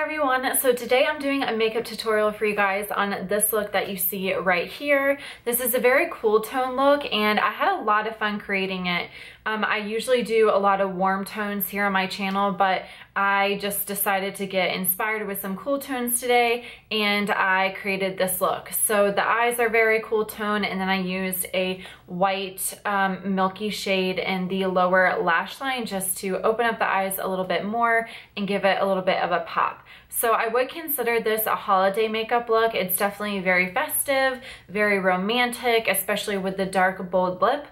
everyone, so today I'm doing a makeup tutorial for you guys on this look that you see right here. This is a very cool tone look and I had a lot of fun creating it. I usually do a lot of warm tones here on my channel, but I just decided to get inspired with some cool tones today and I created this look. So the eyes are very cool tone, and then I used a white milky shade in the lower lash line just to open up the eyes a little bit more and give it a little bit of a pop. So I would consider this a holiday makeup look. It's definitely very festive, very romantic, especially with the dark bold lip.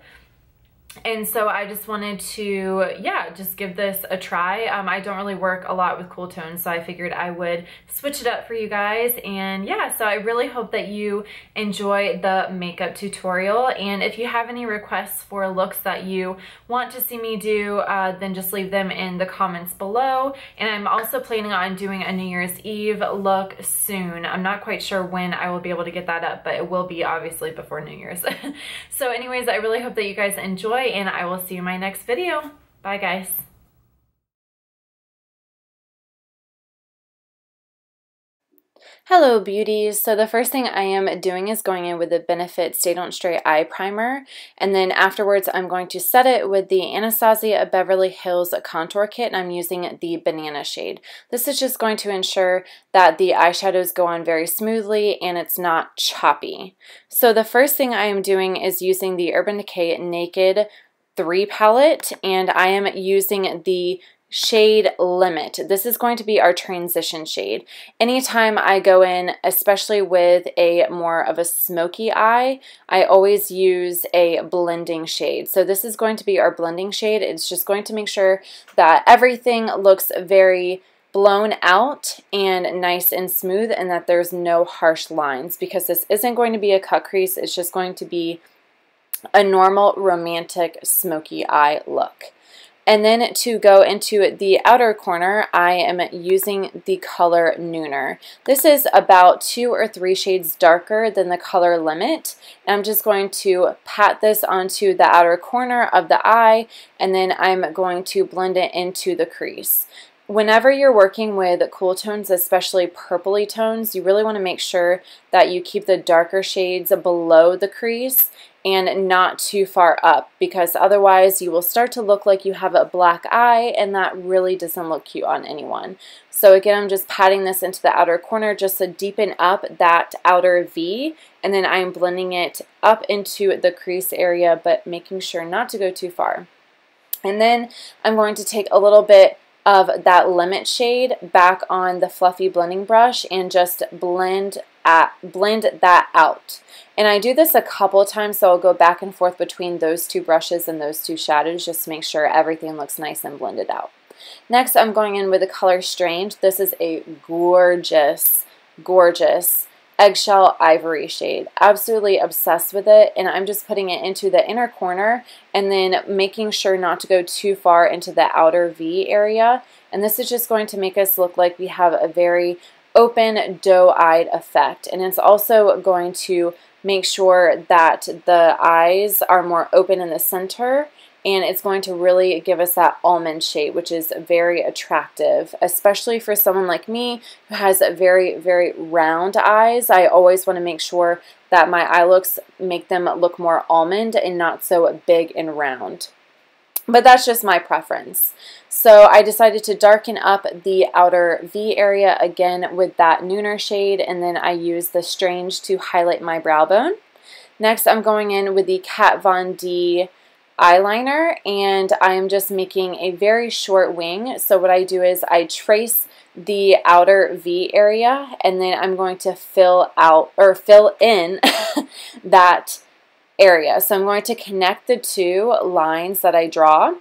And so I just wanted to, just give this a try. I don't really work a lot with cool tones, so I figured I would switch it up for you guys. And so I really hope that you enjoy the makeup tutorial. And if you have any requests for looks that you want to see me do, then just leave them in the comments below. And I'm also planning on doing a New Year's Eve look soon. I'm not quite sure when I will be able to get that up, but it will be obviously before New Year's. So anyways, I really hope that you guys enjoy, and I will see you in my next video. Bye guys. Hello beauties. So the first thing I am doing is going in with the Benefit Stay Don't Stray Eye Primer, and then afterwards I'm going to set it with the Anastasia Beverly Hills Contour Kit, and I'm using the Banana shade. This is just going to ensure that the eyeshadows go on very smoothly and it's not choppy. So the first thing I am doing is using the Urban Decay Naked 3 palette, and I am using the shade Limit. This is going to be our transition shade. Anytime I go in, especially with a more of a smoky eye, I always use a blending shade. So this is going to be our blending shade. It's just going to make sure that everything looks very blown out and nice and smooth, and that there's no harsh lines, because this isn't going to be a cut crease. It's just going to be a normal romantic smoky eye look. And then to go into the outer corner, I am using the color Nooner. This is about 2 or 3 shades darker than the color Limit. And I'm just going to pat this onto the outer corner of the eye, and then I'm going to blend it into the crease. Whenever you're working with cool tones, especially purpley tones, you really want to make sure that you keep the darker shades below the crease and not too far up, because otherwise you will start to look like you have a black eye, and that really doesn't look cute on anyone. So again, I'm just patting this into the outer corner just to deepen up that outer V, and then I'm blending it up into the crease area, but making sure not to go too far. And then I'm going to take a little bit of that Limit shade back on the fluffy blending brush and just blend that out. And I do this a couple times, so I'll go back and forth between those two brushes and those two shadows just to make sure everything looks nice and blended out. Next, I'm going in with the color Strange. This is a gorgeous, gorgeous eggshell ivory shade. Absolutely obsessed with it, and I'm just putting it into the inner corner and then making sure not to go too far into the outer V area. And this is just going to make us look like we have a very open doe-eyed effect, and it's also going to make sure that the eyes are more open in the center, and it's going to really give us that almond shade, which is very attractive, especially for someone like me who has very, very round eyes. I always want to make sure that my eye looks make them look more almond and not so big and round. But that's just my preference. So I decided to darken up the outer V area again with that Nooner shade, and then I use the Strange to highlight my brow bone. Next, I'm going in with the Kat Von D eyeliner, and I'm just making a very short wing. So what I do is I trace the outer V area, and then I'm going to fill in that area. So I'm going to connect the two lines that I draw,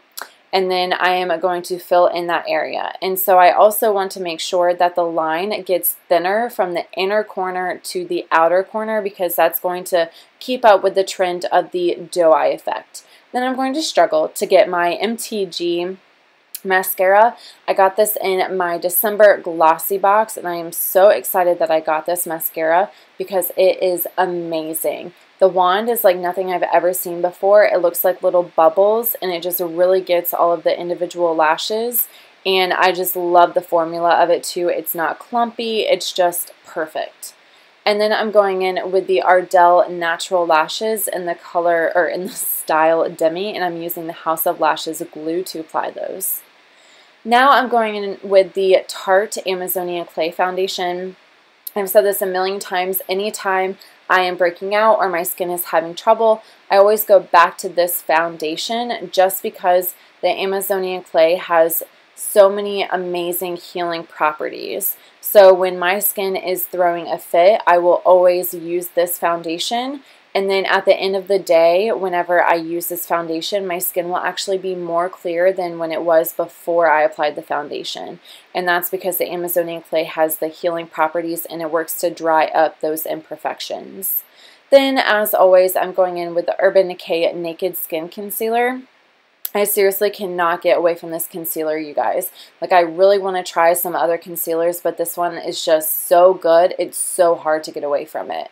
and then I am going to fill in that area. And so I also want to make sure that the line gets thinner from the inner corner to the outer corner, because that's going to keep up with the trend of the doe eye effect. Then I'm going to struggle to get my MTG mascara. I got this in my December Glossy box, and I am so excited that I got this mascara because it is amazing. The wand is like nothing I've ever seen before. It looks like little bubbles, and it just really gets all of the individual lashes and I just love the formula of it too. It's not clumpy, it's just perfect. And then I'm going in with the Ardell Natural Lashes in the color, or in the style Demi, and I'm using the House of Lashes glue to apply those. Now I'm going in with the Tarte Amazonia Clay Foundation. I've said this a million times, anytime I am breaking out or my skin is having trouble, I always go back to this foundation just because the Amazonia Clay has so many amazing healing properties. So when my skin is throwing a fit, I will always use this foundation. And then at the end of the day, whenever I use this foundation, my skin will actually be more clear than when it was before I applied the foundation. And that's because the Amazonian Clay has the healing properties and it works to dry up those imperfections. Then, as always, I'm going in with the Urban Decay Naked Skin Concealer. I seriously cannot get away from this concealer, you guys. Like, I really want to try some other concealers, but this one is just so good. It's so hard to get away from it.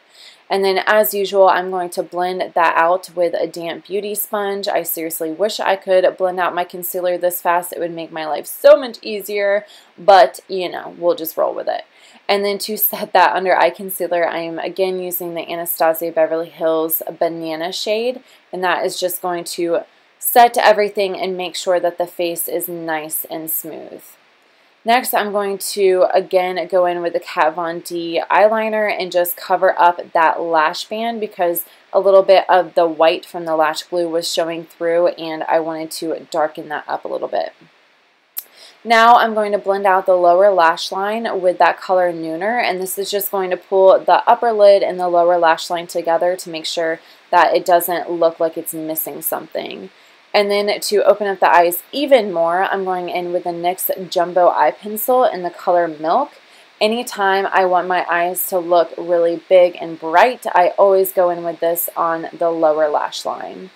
And then, as usual, I'm going to blend that out with a damp beauty sponge. I seriously wish I could blend out my concealer this fast. It would make my life so much easier, but, you know, we'll just roll with it. And then to set that under eye concealer, I am again using the Anastasia Beverly Hills Banana shade, and that is just going to set everything and make sure that the face is nice and smooth. Next, I'm going to again go in with the Kat Von D eyeliner and just cover up that lash band because a little bit of the white from the lash glue was showing through and I wanted to darken that up a little bit. Now I'm going to blend out the lower lash line with that color Nooner, and this is just going to pull the upper lid and the lower lash line together to make sure that it doesn't look like it's missing something. And then to open up the eyes even more, I'm going in with the NYX Jumbo Eye Pencil in the color Milk. Anytime I want my eyes to look really big and bright, I always go in with this on the lower lash line.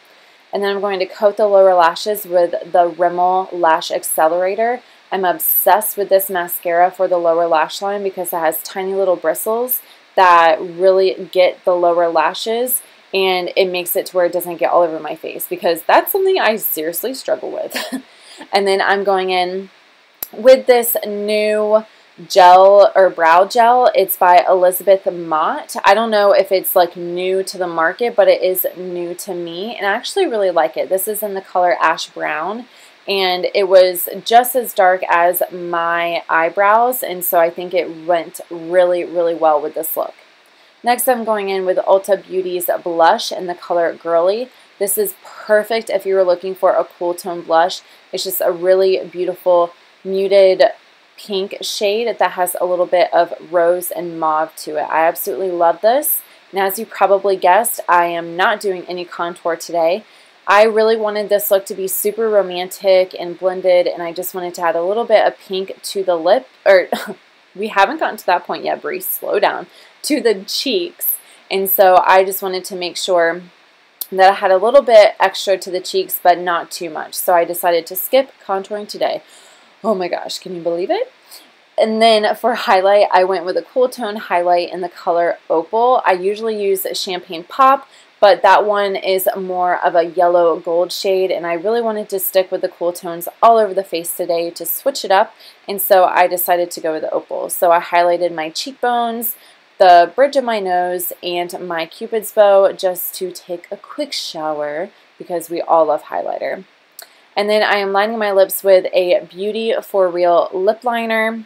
And then I'm going to coat the lower lashes with the Rimmel Lash Accelerator. I'm obsessed with this mascara for the lower lash line because it has tiny little bristles that really get the lower lashes, and it makes it to where it doesn't get all over my face because that's something I seriously struggle with. And then I'm going in with this new gel or brow gel. It's by Elizabeth Mott. I don't know if it's like new to the market, but it is new to me and I actually really like it. This is in the color Ash Brown and it was just as dark as my eyebrows, and so I think it went really, really well with this look. Next, I'm going in with Ulta Beauty's blush in the color Girly. This is perfect if you were looking for a cool tone blush. It's just a really beautiful muted pink shade that has a little bit of rose and mauve to it. I absolutely love this. And as you probably guessed, I am not doing any contour today. I really wanted this look to be super romantic and blended, and I just wanted to add a little bit of pink to the lip, or we haven't gotten to that point yet, Bree, slow down, to the cheeks. And so I just wanted to make sure that I had a little bit extra to the cheeks, but not too much. So I decided to skip contouring today. Oh my gosh, can you believe it? And then for highlight, I went with a cool tone highlight in the color Opal. I usually use Champagne Pop, but that one is more of a yellow gold shade, and I really wanted to stick with the cool tones all over the face today to switch it up, and so I decided to go with the Opal. So I highlighted my cheekbones, the bridge of my nose, and my Cupid's bow just to take a quick shower because we all love highlighter. And then I am lining my lips with a Beauty For Real lip liner.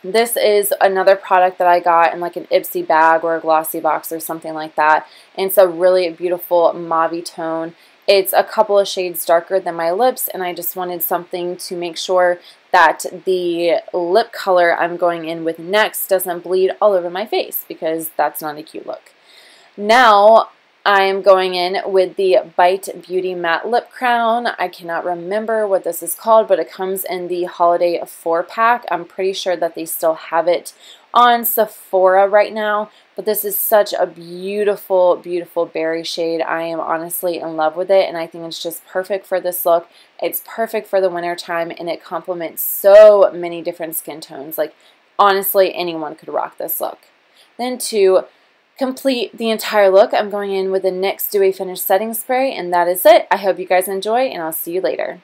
This is another product that I got in like an Ipsy bag or a glossy box or something like that. And it's a really beautiful mauve tone. It's a couple of shades darker than my lips, and I just wanted something to make sure that the lip color I'm going in with next doesn't bleed all over my face because that's not a cute look. Now I am going in with the Bite Beauty Matte Lip Crown. I cannot remember what this is called, but it comes in the Holiday 4-pack. I'm pretty sure that they still have it on Sephora right now, but this is such a beautiful, beautiful berry shade. I am honestly in love with it, and I think it's just perfect for this look. It's perfect for the winter time, and it complements so many different skin tones. Like, honestly, anyone could rock this look. Then to complete the entire look, I'm going in with the NYX Dewy Finish Setting Spray, and that is it. I hope you guys enjoy, and I'll see you later.